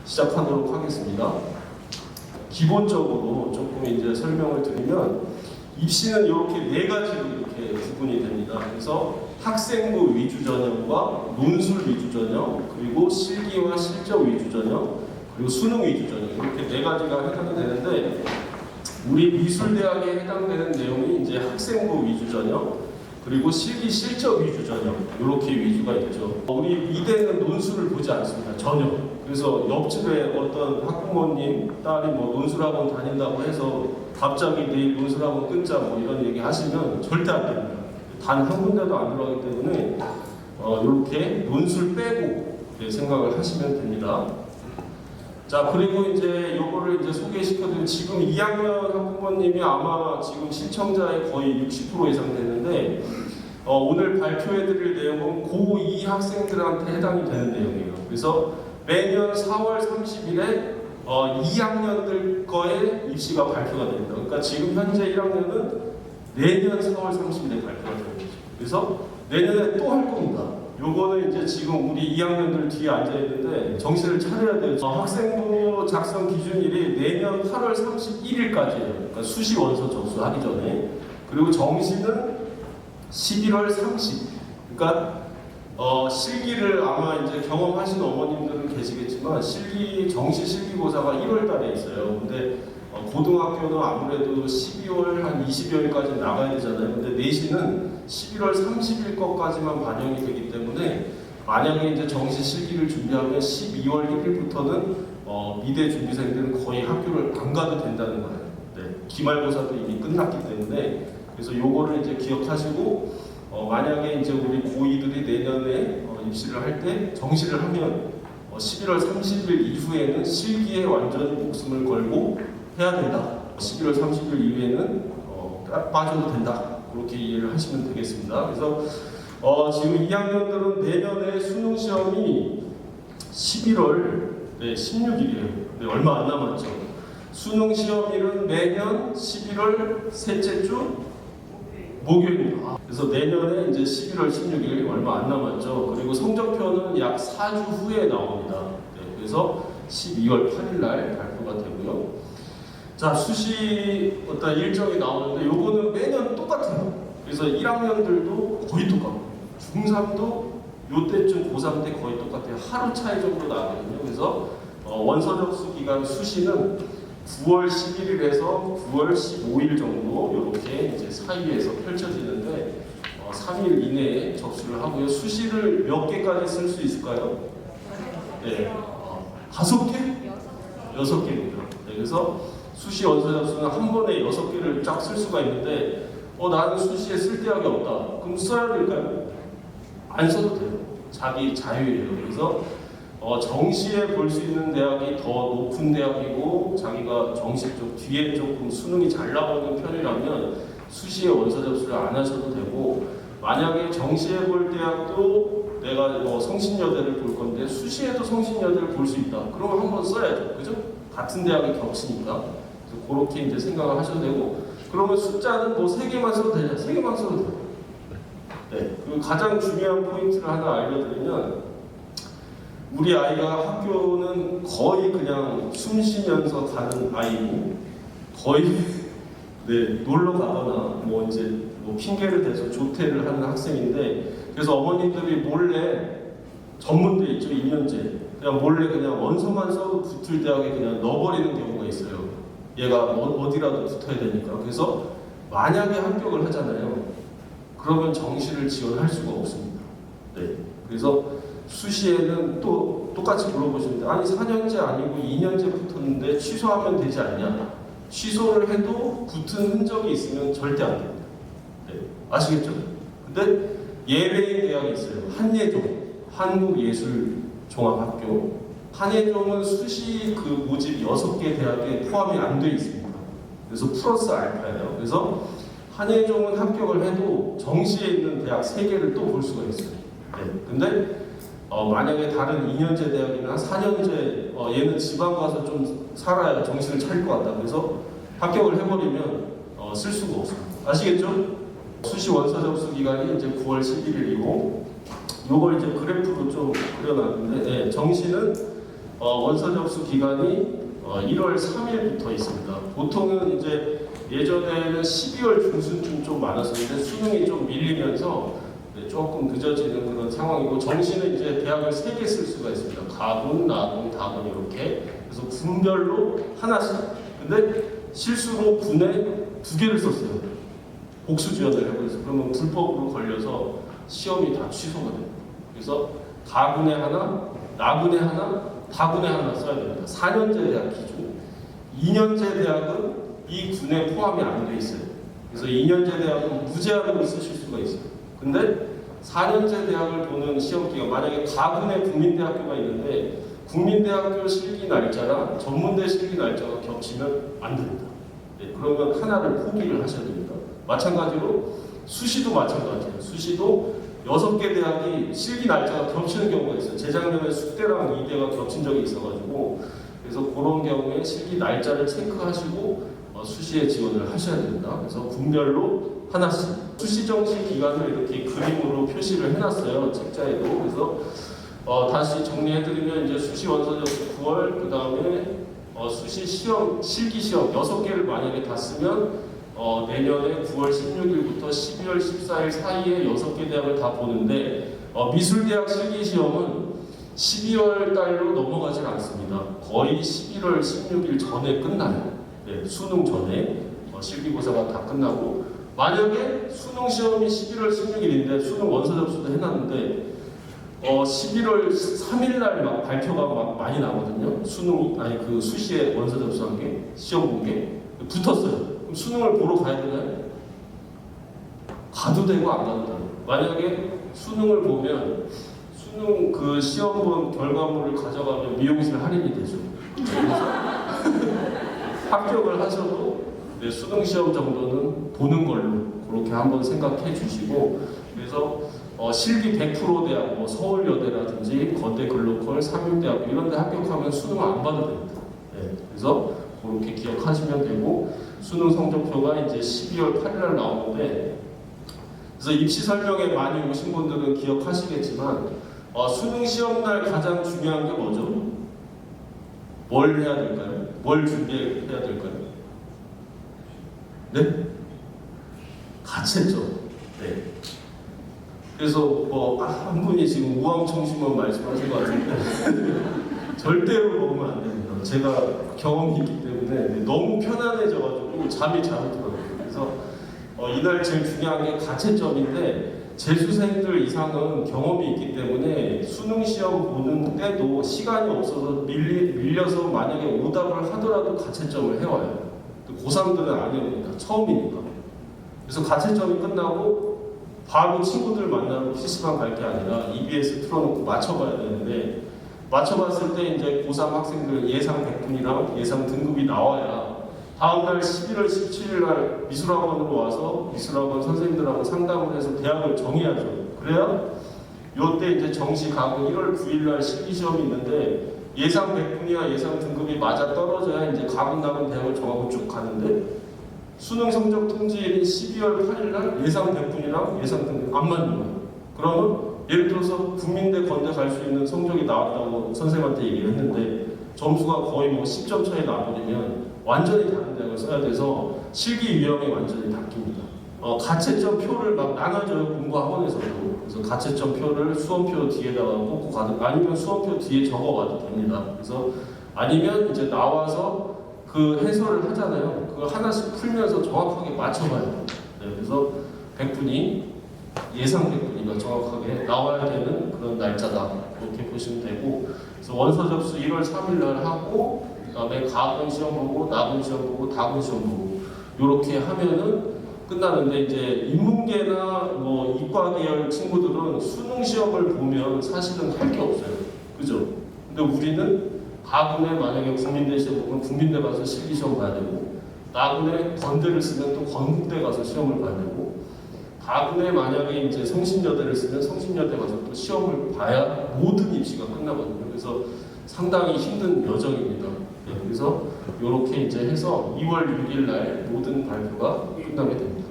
시작하도록 하겠습니다. 기본적으로 조금 이제 설명을 드리면 입시는 이렇게 네 가지로 이렇게 구분이 됩니다. 그래서 학생부 위주 전형과 논술 위주 전형, 그리고 실기와 실적 위주 전형, 그리고 수능 위주 전형 이렇게 네 가지가 해당이 되는데 우리 미술대학에 해당되는 내용이 이제 학생부 위주 전형, 그리고 실기 실적 위주 전형 이렇게 위주가 있죠. 우리 미대는 논술을 보지 않습니다. 전혀. 그래서 옆집에 어떤 학부모님 딸이 뭐 논술학원 다닌다고 해서 갑자기 내일 논술학원 끊자 뭐 이런 얘기 하시면 절대 안 됩니다. 단 한 군데도 안 들어가기 때문에 이렇게 논술 빼고 생각을 하시면 됩니다. 자, 그리고 이제 요거를 이제 소개시켜드리면 지금 2학년 학부모님이 아마 지금 신청자의 거의 60% 이상 됐는데 오늘 발표해드릴 내용은 고2 학생들한테 해당이 되는 내용이에요. 그래서 매년 4월 30일에 2학년들 거에 입시가 발표가 됩니다. 그러니까 지금 현재 1학년은 내년 4월 30일에 발표가 되는 거죠. 그래서 내년에 또 할 겁니다. 요거는 이제 지금 우리 2학년들 뒤에 앉아있는데 정신을 차려야 돼요. 학생부 작성 기준일이 내년 8월 31일까지예요. 그러니까 수시 원서 접수하기 전에. 그리고 정시는 11월 30일. 그러니까 실기를 아마 이제 경험하신 어머님들은 계시겠지만 정시 실기고사가 1월 달에 있어요. 근데 고등학교는 아무래도 12월 한 20여일까지 나가야 되잖아요. 근데 내신은 11월 30일 것까지만 반영이 되기 때문에 만약에 이제 정시 실기를 준비하면 12월 1일부터는 미대 준비생들은 거의 학교를 안 가도 된다는 거예요. 네. 기말고사도 이미 끝났기 때문에 그래서 요거를 이제 기억하시고 만약에 이제 우리 고2들이 내년에 입시를 할 때 정시를 하면 11월 30일 이후에는 실기에 완전히 목숨을 걸고 해야 된다. 11월 30일 이후에는 빠져도 된다. 그렇게 이해를 하시면 되겠습니다. 그래서 지금 2학년들은 내년에 수능 시험이 11월 16일이에요. 네, 얼마 안 남았죠. 수능 시험일은 매년 11월 셋째 주 목요일입니다. 그래서 내년에 이제 11월 16일 얼마 안 남았죠. 그리고 성적표는 약 4주 후에 나옵니다. 네, 그래서 12월 8일 날 발표가 되고요. 자, 수시 어떤 일정이 나오는데 요거는 매년 똑같아요. 그래서 1학년들도 거의 똑같고 중3도 요때쯤 고3 때 거의 똑같아요. 하루 차이 정도 나거든요. 그래서 원서 접수 기간 수시는 9월 11일에서 9월 15일 정도 이렇게 이제 사이에서 펼쳐지는데 3일 이내에 접수를 하고요. 수시를 몇 개까지 쓸 수 있을까요? 네, 5개? 6개입니다. 네, 그래서 수시 원서 접수는 한 번에 6개를 쫙 쓸 수가 있는데 나는 수시에 쓸 대학이 없다. 그럼 써야 될까요? 안 써도 돼요. 자기 자유예요. 그래서 정시에 볼 수 있는 대학이 더 높은 대학이고 자기가 정시 쪽 뒤에 조금 수능이 잘 나오는 편이라면 수시에 원서 접수를 안 하셔도 되고 만약에 정시에 볼 대학도 내가 성신여대를 볼 건데 수시에도 성신여대를 볼 수 있다. 그러면 한번 써야죠. 그죠? 같은 대학이 겹치니까. 그래서 그렇게 이제 생각을 하셔도 되고 그러면 숫자는 뭐 3개만 써도 되냐? 3개만 써도 돼요. 네. 그리고 가장 중요한 포인트를 하나 알려드리면 우리 아이가 학교는 거의 그냥 숨 쉬면서 가는 아이고 거의 놀러 가거나 뭐 이제 핑계를 대서 조퇴를 하는 학생인데 그래서 어머님들이 몰래 전문대 있죠 2년제 그냥 몰래 그냥 원서만 써도 붙을 대학에 그냥 넣어버리는 경우가 있어요. 얘가 어디라도 붙어야 되니까. 그래서 만약에 합격을 하잖아요. 그러면 정시를 지원할 수가 없습니다. 네. 그래서 수시에는 또 똑같이 물어보시는데 아니 4년제 아니고 2년제 붙었는데 취소하면 되지 않냐? 취소를 해도 붙은 흔적이 있으면 절대 안 됩니다. 네. 아시겠죠? 근데 예외의 대학이 있어요. 한예종, 한국예술종합학교. 한예종은 수시 그 모집 6개 대학에 포함이 안 돼 있습니다. 그래서 플러스 알파예요. 그래서 한예종은 합격을 해도 정시에 있는 대학 3개를 또 볼 수가 있어요. 네. 근데 만약에 다른 2년제 대학이나 4년제 얘는 지방 가서 좀 살아야 정신을 차릴 것 같다. 그래서 합격을 해버리면 쓸 수가 없습니다. 아시겠죠? 수시 원서 접수 기간이 이제 9월 11일이고 요걸 이제 그래프로 좀 그려놨는데 정시는 원서 접수 기간이 1월 3일부터 있습니다. 보통은 이제 예전에는 12월 중순쯤 좀 많았었는데 수능이 좀 밀리면서 조금 늦어지는 그런 상황이고, 정시는 이제 대학을 3개 쓸 수가 있습니다. 가군, 나군, 다군 이렇게. 그래서 군별로 하나씩. 근데 실수로 군에 2개를 썼어요. 복수 지원을 해버려서. 그러면 불법으로 걸려서 시험이 다 취소가 됩니다. 그래서 가군에 하나, 나군에 하나, 다군에 하나 써야 됩니다. 4년제 대학 기준. 2년제 대학은 이 군에 포함이 안 돼 있어요. 그래서 2년제 대학은 무제한으로 쓰실 수가 있어요. 근데 4년제 대학을 보는 시험기가, 만약에 가군에 국민대학교가 있는데 국민대학교 실기 날짜랑 전문대 실기 날짜가 겹치면 안 됩니다. 네, 그러면 하나를 포기를 하셔야 됩니다. 마찬가지로 수시도 마찬가지예요. 수시도 6개 대학이 실기 날짜가 겹치는 경우가 있어요. 재작년에 숙대랑 이대가 겹친 적이 있어가지고, 그래서 그런 경우에 실기 날짜를 체크하시고 수시에 지원을 하셔야 됩니다. 그래서 군별로 하나씩 수시 정시 기간을 이렇게 그림으로 표시를 해놨어요. 책자에도. 그래서 다시 정리해드리면 이제 수시 원서 접수 9월, 그 다음에 수시 시험 실기 시험 6개를 만약에 다 쓰면 내년에 9월 16일부터 12월 14일 사이에 6개 대학을 다 보는데, 미술대학 실기시험은 12월 달로 넘어가질 않습니다. 거의 11월 16일 전에 끝나요. 네, 수능 전에 실기고사가 다 끝나고, 만약에 수능 시험이 11월 16일인데 수능 원서 접수도 해놨는데 11월 3일 날 막 발표가 막 많이 나거든요. 수능 아니 그 수시에 원서 접수한 게, 시험 본 게 붙었어요. 그럼 수능을 보러 가야 되나요? 가도 되고 안 가도 되고. 만약에 수능을 보면 수능 그 시험 본 결과물을 가져가면 미용실 할인이 되죠. 그래서 합격을 하셔도 수능 시험 정도는 보는 걸로 그렇게 한번 생각해 주시고, 그래서 실기 100% 대학, 뭐 서울여대라든지 건대 글로컬, 상륙대학교 이런 데 합격하면 수능을 안 봐도 됩니다. 네, 그래서 그렇게 기억하시면 되고, 수능 성적표가 이제 12월 8일 날 나오는데, 그래서 입시 설명에 많이 오신 분들은 기억하시겠지만 수능 시험 날 가장 중요한 게 뭐죠? 뭘 해야 될까요? 뭘 준비해야 될까요? 네? 가채점. 네. 그래서 한 분이 지금 우왕청심원 말씀하신 것 같은데 절대로 먹으면 안 됩니다. 제가 경험이 있기 때문에 너무 편안해져가지고 잠이 잘 오더라고요. 그래서 이날 제일 중요한 게 가채점인데, 재수생들 이상은 경험이 있기 때문에 수능 시험 보는 때도 시간이 없어서 밀려서 만약에 오답을 하더라도 가채점을 해와요. 고3들은 아니옵니다. 처음이니까. 그래서 가채점이 끝나고 바로 친구들 만나러 PC방 갈 게 아니라 EBS 틀어놓고 맞춰봐야 되는데, 맞춰봤을 때 이제 고3 학생들 예상 100분이랑 예상 등급이 나와야 다음날 11월 17일 날 미술학원으로 와서 미술학원 선생님들하고 상담을 해서 대학을 정해야죠. 그래야 요때 이제 정시 가고 1월 9일 날 실기시험이 있는데, 예상 100분이야 예상 등급이 맞아 떨어져야 이제 가군 남은 대학을 정하고 쭉 가는데, 수능 성적 통지일인 12월 8일 날 예상 100분이랑 예상 등급 안 맞는 거예요. 그러면 예를 들어서 국민대 건대 갈 수 있는 성적이 나왔다고 선생님한테 얘기를 했는데 점수가 거의 뭐 10점 차이 나버리면 완전히 다른 대학을 써야 돼서 실기 위험이 완전히 바뀝니다. 가채점 표를 막 나눠줘요, 공부학원에서도. 그래서 가채점 표를 수험표 뒤에다가 꽂고 가든, 아니면 수험표 뒤에 적어와도 됩니다. 그래서 아니면 이제 나와서 그 해설을 하잖아요. 그거 하나씩 풀면서 정확하게 맞춰봐야 돼요. 네, 그래서 100분이 예상 100분이가 정확하게 나와야 되는 그런 날짜다, 그렇게 보시면 되고, 그래서 원서 접수 1월 3일 날 하고, 그 다음에 가군 시험 보고, 나군 시험 보고, 다군 시험 보고 이렇게 하면은 끝나는데, 이제 인문계나 뭐 이과 계열 친구들은 수능 시험을 보면 사실은 할 게 없어요. 그죠? 근데 우리는 가군에 만약에 국민대 시험 보면 국민대 가서 실기시험 봐야 되고, 나군에 건대를 쓰면 또 건국대 가서 시험을 봐야 되고, 다군에 만약에 이제 성신여대를 쓰면 성신여대 가서 또 시험을 봐야 모든 입시가 끝나거든요. 그래서 상당히 힘든 여정입니다. 네, 그래서 이렇게 이제 해서 2월 6일 날 모든 발표가 끝나게 됩니다.